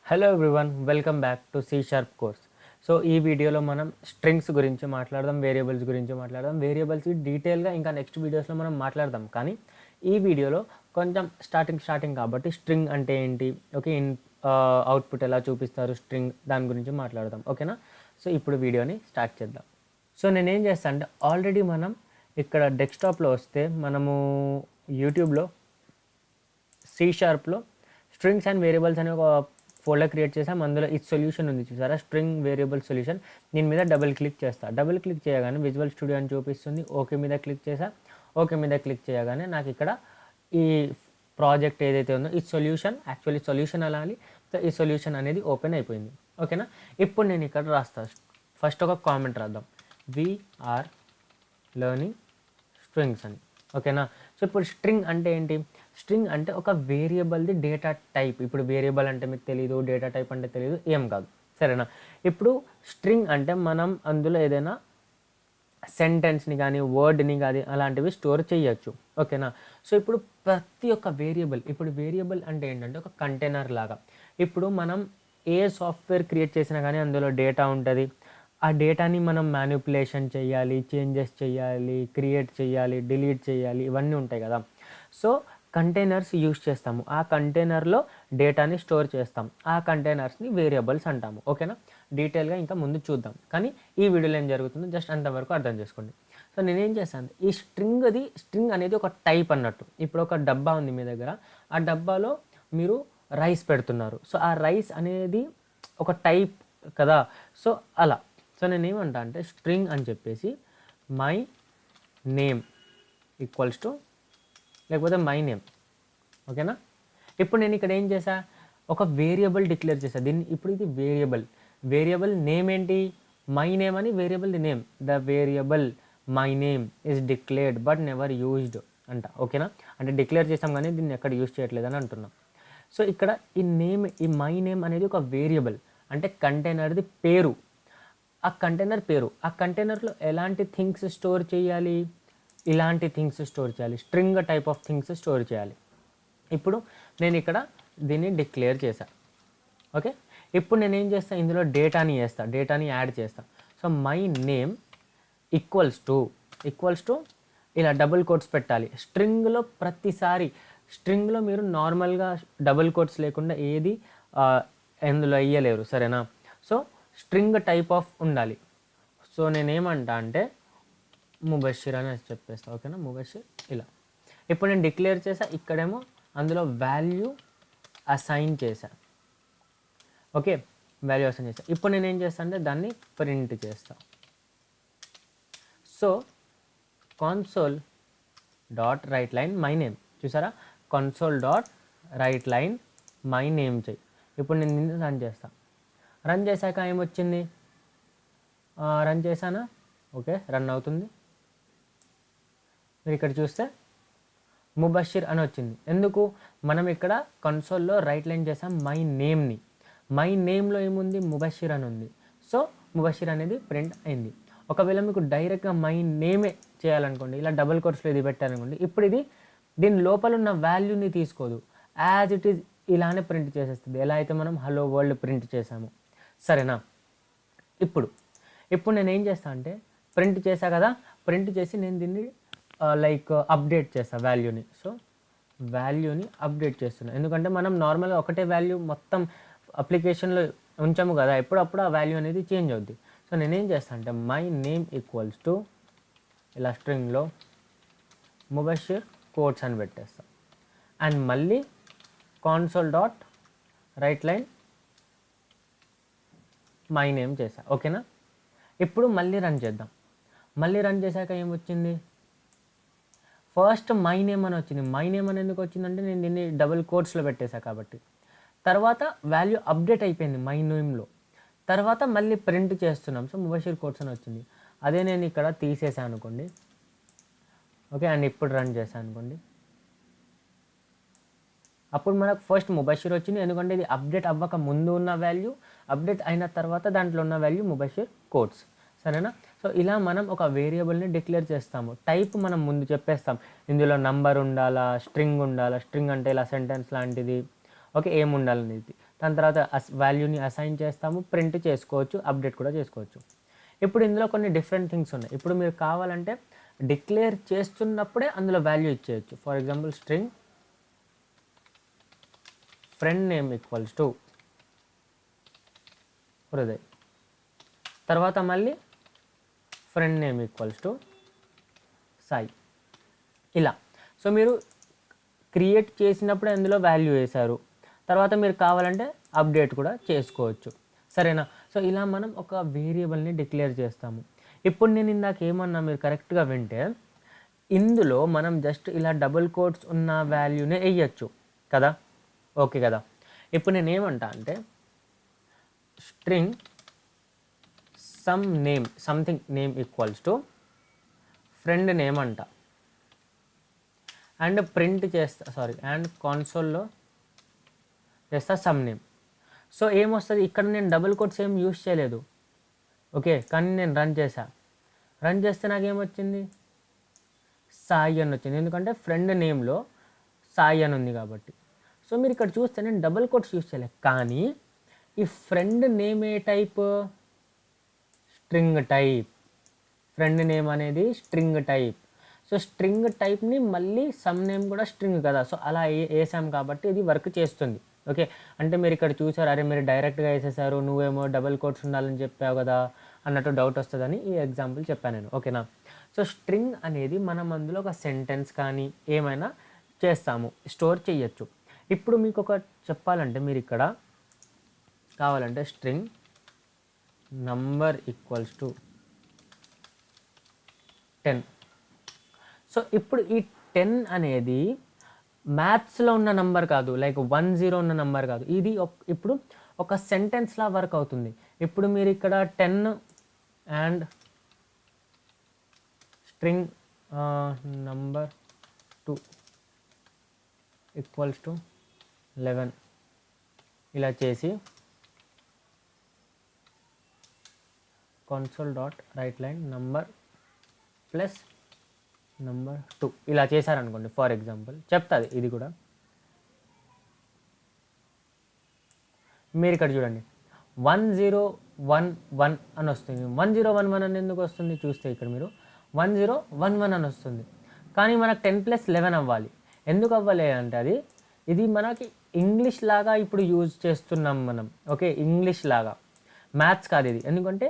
Hello everyone, welcome back to C sharp course. So ఈ వీడియోలో మనం స్ట్రింగ్స్ గురించి మాట్లాడదాం, వేరియబుల్స్ గురించి మాట్లాడదాం. వేరియబుల్స్ డీటెయిల్గా ఇంకా నెక్స్ట్ వీడియోస్లో మనం మాట్లాడదాం. కానీ ఈ వీడియోలో కొంచెం స్టార్టింగ్ కాబట్టి స్ట్రింగ్ అంటే ఏంటి, ఓకే, అవుట్పుట్ ఎలా చూపిస్తారు స్ట్రింగ్, దాని గురించి మాట్లాడదాం. ఓకేనా? సో ఇప్పుడు వీడియోని స్టార్ట్ చేద్దాం. సో నేనేం చేస్తాను అంటే, ఆల్రెడీ మనం ఇక్కడ డెస్క్టాప్లో వస్తే మనము యూట్యూబ్లో సి షార్ప్లో స్ట్రింగ్స్ అండ్ వేరియబుల్స్ అనే ఒక ఫోల్డర్ క్రియేట్ చేసాం. అందులో ఈ సొల్యూషన్ ఉంది చూసారా, స్ట్రింగ్ వేరియబుల్ సొల్యూషన్. దీని మీద డబుల్ క్లిక్ చేస్తా. డబుల్ క్లిక్ చేయగానే విజువల్ స్టూడియో అని చూపిస్తుంది. ఓకే మీద క్లిక్ చేసా. ఓకే మీద క్లిక్ చేయగానే నాకు ఇక్కడ ఈ ప్రాజెక్ట్ ఏదైతే ఉందో ఈ సొల్యూషన్, యాక్చువల్లీ సొల్యూషన్ అనాలి. సో ఈ సొల్యూషన్ అనేది ఓపెన్ అయిపోయింది. ఓకేనా? ఇప్పుడు నేను ఇక్కడ రాస్తా. ఫస్ట్ ఒక కామెంట్ రాద్దాం, వీఆర్ లెర్నింగ్ స్ట్రింగ్స్ అని. ఓకేనా? సో ఇప్పుడు స్ట్రింగ్ అంటే ఏంటి? స్ట్రింగ్ అంటే ఒక వేరియబుల్ది డేటా టైప్. ఇప్పుడు వేరియబుల్ అంటే మీకు తెలియదు, డేటా టైప్ అంటే తెలియదు, ఏం కాదు, సరేనా? ఇప్పుడు స్ట్రింగ్ అంటే మనం అందులో ఏదైనా సెంటెన్స్ని కానీ వర్డ్ని కానీ అలాంటివి స్టోర్ చేయొచ్చు. ఓకేనా? సో ఇప్పుడు ప్రతి ఒక్క వేరియబుల్, ఇప్పుడు వేరియబుల్ అంటే ఏంటంటే ఒక కంటైనర్ లాగా. ఇప్పుడు మనం ఏ సాఫ్ట్వేర్ క్రియేట్ చేసినా కానీ అందులో డేటా ఉంటుంది. ఆ డేటాని మనం మ్యానిపులేషన్ చేయాలి, చేంజెస్ చేయాలి, క్రియేట్ చేయాలి, డిలీట్ చేయాలి, ఇవన్నీ ఉంటాయి కదా. సో కంటైనర్స్ యూజ్ చేస్తాము. ఆ కంటైనర్లో డేటాని స్టోర్ చేస్తాం. ఆ కంటైనర్స్ని వేరియబుల్స్ అంటాము. ఓకేనా? డీటెయిల్గా ఇంకా ముందు చూద్దాం. కానీ ఈ వీడియోలో ఏం జరుగుతుందో జస్ట్ అంతవరకు అర్థం చేసుకోండి. సో నేనేం చేస్తాను, ఈ స్ట్రింగ్ అనేది ఒక టైప్ అన్నట్టు. ఇప్పుడు ఒక డబ్బా ఉంది మీ దగ్గర, ఆ డబ్బాలో మీరు రైస్ పెడుతున్నారు. సో ఆ రైస్ అనేది ఒక టైప్ కదా. సో అలా. సో నేనేమంటా అంటే స్ట్రింగ్ అని చెప్పేసి మై నేమ్ ఈక్వల్స్ టు, లేకపోతే మై నేమ్. ఓకేనా? ఇప్పుడు నేను ఇక్కడ ఏం చేశా, ఒక వేరియబుల్ డిక్లేర్ చేశా. దీన్ని ఇప్పుడు ఇది వేరియబుల్ నేమ్ ఏంటి, మై నేమ్ అని variable name. The variable my name is declared but never used అంట. ఓకేనా? అంటే డిక్లేర్ చేసాం కానీ దీన్ని ఎక్కడ యూజ్ చేయట్లేదని అంటున్నాం. సో ఇక్కడ ఈ మై నేమ్ అనేది ఒక వేరియబుల్, అంటే కంటైనర్ది పేరు. ఆ కంటైనర్ పేరు, ఆ కంటైనర్లో ఎలాంటి థింగ్స్ స్టోర్ చేయాలి, ఇలాంటి థింగ్స్ స్టోర్ చేయాలి, string type of things store చేయాలి. ఇప్పుడు నేను ఇక్కడ దీన్ని డిక్లేర్ చేశా. ఓకే, ఇప్పుడు నేను ఏం చేస్తాను, ఇందులో డేటాని యాడ్ చేస్తా. So my name equals to ఇలా డబుల్ కోట్స్ పెట్టాలి. స్ట్రింగ్లో ప్రతిసారి, స్ట్రింగ్లో మీరు నార్మల్గా డబుల్ కోట్స్ లేకుండా ఏది ఎందులో వేయలేరు, సరేనా? సో స్ట్రింగ్ టైప్ ఆఫ్ ఉండాలి. సో నేనేమంటా అంటే ముబషిర్ అని చెప్పేస్తా. ఓకేనా? ముబషిర్ ఇలా. ఇప్పుడు నేను డిక్లేర్ చేసా, ఇక్కడేమో అందులో వాల్యూ అసైన్ చేశా. ఓకే, వాల్యూ అసైన్ చేసా. ఇప్పుడు నేను ఏం చేస్తాను అంటే దాన్ని ప్రింట్ చేస్తా. So console dot write line my name, చూసారా? Console dot write line my name చెయ్యి. ఇప్పుడు నేను దీన్ని రన్ చేస్తా. రన్ చేశాక ఏమొచ్చింది, రన్ చేశానా? ఓకే, రన్ అవుతుంది. మీరు ఇక్కడ చూస్తే ముబషిర్ అని వచ్చింది. ఎందుకు? మనం ఇక్కడ కన్సోల్లో రైట్ లైన్ చేసాం మై నేమ్ని. మై నేమ్లో ఏముంది, ముబషిర్ అని ఉంది. సో ముబషిర్ అనేది ప్రింట్ అయింది. ఒకవేళ మీకు డైరెక్ట్గా మై నేమే చేయాలనుకోండి, ఇలా డబుల్ కోట్స్లో ఇది పెట్టారనుకోండి, ఇప్పుడు ఇది దీని లోపల ఉన్న వాల్యూని తీసుకోదు, యాజ్ ఇట్ ఈజ్ ఇలానే ప్రింట్ చేసేస్తుంది, ఎలా అయితే మనం హలో వరల్డ్ ప్రింట్ చేసాము, సరేనా? ఇప్పుడు నేను ఏం చేస్తాను అంటే ప్రింట్ చేశా కదా, ప్రింట్ చేసి నేను దీన్ని అప్డేట్ చేస్తా వాల్యూని. సో వాల్యూని అప్డేట్ చేస్తున్నా, ఎందుకంటే మనం నార్మల్గా ఒకటే వాల్యూ మొత్తం అప్లికేషన్లో ఉంచాము కదా, ఎప్పుడప్పుడు ఆ వాల్యూ అనేది చేంజ్ అవుద్ది. సో నేనేం చేస్తాను అంటే మై నేమ్ ఈక్వల్స్ టు ఇలా స్ట్రింగ్లో ముబషిర్ కోట్స్ అని పెట్టేస్తా. అండ్ మళ్ళీ console dot write line my name చేసా. ఓకేనా? ఇప్పుడు మళ్ళీ రన్ చేద్దాం. మళ్ళీ రన్ చేశాక ఏమొచ్చింది, ఫస్ట్ మై నేమ్ అని వచ్చింది. మై నేమ్ అని ఎందుకు వచ్చిందంటే నేను దీన్ని డబుల్ కోట్స్లో పెట్టేశా కాబట్టి. తర్వాత వాల్యూ అప్డేట్ అయిపోయింది మై నేమ్లో. తర్వాత మళ్ళీ ప్రింట్ చేస్తున్నాం. సో ముబషిర్ కోట్స్ అని వచ్చింది. అదే నేను ఇక్కడ తీసేసాను అనుకోండి. ఓకే, అండ్ ఇప్పుడు రన్ చేశాను అనుకోండి, అప్పుడు మనకు ఫస్ట్ ముబషిర్ వచ్చింది, ఎందుకంటే ఇది అప్డేట్ అవ్వక ముందు ఉన్న వాల్యూ, అప్డేట్ అయిన తర్వాత దాంట్లో ఉన్న వాల్యూ ముబషిర్ కోట్స్, సరేనా? సో ఇలా మనం ఒక వేరియబుల్ని డిక్లేర్ చేస్తాము. టైప్ మనం ముందు చెప్పేస్తాం, ఇందులో నంబర్ ఉండాలా, స్ట్రింగ్ ఉండాలా, స్ట్రింగ్ అంటే ఇలా సెంటెన్స్ లాంటిది, ఓకే, ఏముండాలనేది. దాని తర్వాత వాల్యూని అసైన్ చేస్తాము, ప్రింట్ చేసుకోవచ్చు, అప్డేట్ కూడా చేసుకోవచ్చు. ఇప్పుడు ఇందులో కొన్ని డిఫరెంట్ థింగ్స్ ఉన్నాయి. ఇప్పుడు మీరు కావాలంటే డిక్లేర్ చేస్తున్నప్పుడే అందులో వాల్యూ ఇచ్చేయచ్చు. For example string friend name equals to Hriday, తర్వాత మళ్ళీ friend name equals to Sai, ఇలా. సో మీరు క్రియేట్ చేసినప్పుడే అందులో వాల్యూ వేశారు, తర్వాత మీరు కావాలంటే అప్డేట్ కూడా చేసుకోవచ్చు, సరేనా? సో ఇలా మనం ఒక వేరియబుల్ని డిక్లేర్ చేస్తాము. ఇప్పుడు నేను ఇందాక ఏమన్నా మీరు కరెక్ట్గా వింటే, ఇందులో మనం జస్ట్ ఇలా డబుల్ కోట్స్ ఉన్న వాల్యూనే వేయచ్చు కదా, ఓకే కదా. ఇప్పుడు నేను ఏమంటా అంటే string some name something name equals to friend name అంట, అండ్ ప్రింట్ చేస్తా అండ్ కాన్సోల్లో చేస్తా సమ్ నేమ్. సో ఏమొస్తుంది, ఇక్కడ నేను డబుల్ కోట్స్ ఏం యూస్ చేయలేదు, ఓకే, కానీ నేను రన్ చేస్తే నాకు ఏమొచ్చింది, సాయి అని వచ్చింది, ఎందుకంటే ఫ్రెండ్ నేమ్లో సాయి అని ఉంది కాబట్టి. సో మీరు ఇక్కడ చూస్తే నేను డబుల్ కోట్స్ యూస్ చేయలేదు, కానీ ఈ ఫ్రెండ్ నేమ్ ఏ type, string type. Friend name అనేది స్ట్రింగ్ టైప్. సో స్ట్రింగ్ టైప్ని మళ్ళీ సమ్ నేమ్ కూడా స్ట్రింగ్ కదా, సో అలా వేసాం కాబట్టి ఇది వర్క్ చేస్తుంది, ఓకే. అంటే మీరు ఇక్కడ చూసారు, అరే మీరు డైరెక్ట్గా వేసేసారు, నువ్వేమో డబుల్ కోట్స్ ఉండాలని చెప్పావు కదా అన్నట్టు డౌట్ వస్తుందని ఈ ఎగ్జాంపుల్ చెప్పాను నేను, ఓకేనా. సో స్ట్రింగ్ అనేది మనం అందులో ఒక సెంటెన్స్ కానీ ఏమైనా చేస్తాము, స్టోర్ చేయొచ్చు. ఇప్పుడు మీకు ఒక చెప్పాలంటే, మీరు ఇక్కడ కావాలంటే string number equals to 10. So ఇప్పుడు ఈ 10 అనేది మ్యాథ్స్లో ఉన్న నంబర్ కాదు, లైక్ 10 ఉన్న నంబర్ కాదు, ఇది ఇప్పుడు ఒక సెంటెన్స్లా వర్క్ అవుతుంది. ఇప్పుడు మీరు ఇక్కడ 10 and string number 2 equals to 11 ఇలా చేసి console dot write line number plus number 2 ఇలా చేశారనుకోండి, ఫర్ ఎగ్జాంపుల్ చెప్తుంది ఇది కూడా. మీరు ఇక్కడ చూడండి 1011 అని వస్తుంది. 1011 అని ఎందుకు వస్తుంది చూస్తే ఇక్కడ మీరు 1011 అని వస్తుంది, కానీ మనకు 10+11 అవ్వాలి. ఎందుకు అవ్వాలి అంటే ఇది మనకి ఇంగ్లీష్ లాగా ఇప్పుడు యూజ్ చేస్తున్నాం మనం, ఓకే, ఇంగ్లీష్ లాగా, మ్యాథ్స్ కాదు ఇది. ఎందుకంటే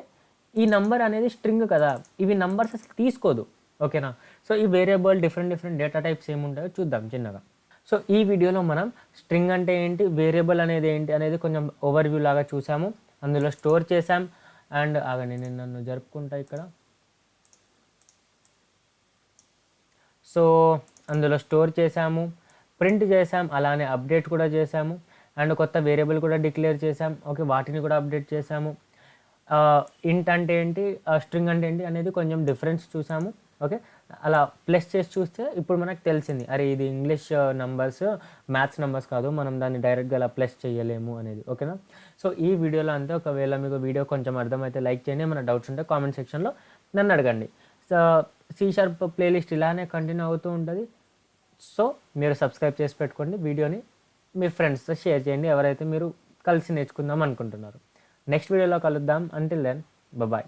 ఈ నంబర్ అనేది స్ట్రింగ్ కదా, ఇవి నంబర్స్ అసలు తీసుకోదు, ఓకేనా. సో ఈ వేరియబుల్ డిఫరెంట్ డేటా టైప్స్ ఏముంటాయో చూద్దాం చిన్నగా. సో ఈ వీడియోలో మనం స్ట్రింగ్ అంటే ఏంటి, వేరియబుల్ అనేది ఏంటి అనేది కొంచెం ఓవర్వ్యూ లాగా చూసాము, అందులో స్టోర్ చేసాం. అండ్ ఆగండి, నేను నన్ను జరుపుకుంటా ఇక్కడ. సో అందులో స్టోర్ చేసాము, ప్రింట్ చేసాం, అలానే అప్డేట్ కూడా చేసాము, అండ్ కొత్త వేరియబుల్ కూడా డిక్లేర్ చేసాం, ఓకే, వాటిని కూడా అప్డేట్ చేసాము. ఇంట్ అంటే ఏంటి, స్ట్రింగ్ అంటే ఏంటి అనేది కొంచెం డిఫరెన్స్ చూసాము, ఓకే. అలా ప్లస్ చేసి చూస్తే ఇప్పుడు మనకు తెలిసింది, అరే ఇది ఇంగ్లీష్ నంబర్స్, మ్యాథ్స్ నంబర్స్ కాదు, మనం దాన్ని డైరెక్ట్గా అలా ప్లస్ చేయలేము అనేది, ఓకేనా. సో ఈ వీడియోలో అంతే. ఒకవేళ మీకు వీడియో కొంచెం అర్థమైతే లైక్ చేయండి, ఏమైనా డౌట్స్ ఉంటే కామెంట్ సెక్షన్లో నన్ను అడగండి. సో C# ప్లేలిస్ట్ ఇలానే కంటిన్యూ అవుతూ ఉంటుంది. సో మీరు సబ్స్క్రైబ్ చేసి పెట్టుకోండి, వీడియోని మీ ఫ్రెండ్స్తో షేర్ చేయండి, ఎవరైతే మీరు కలిసి నేర్చుకుందాం అనుకుంటున్నారు. నెక్స్ట్ వీడియోలో కలుద్దాం. Until then bye.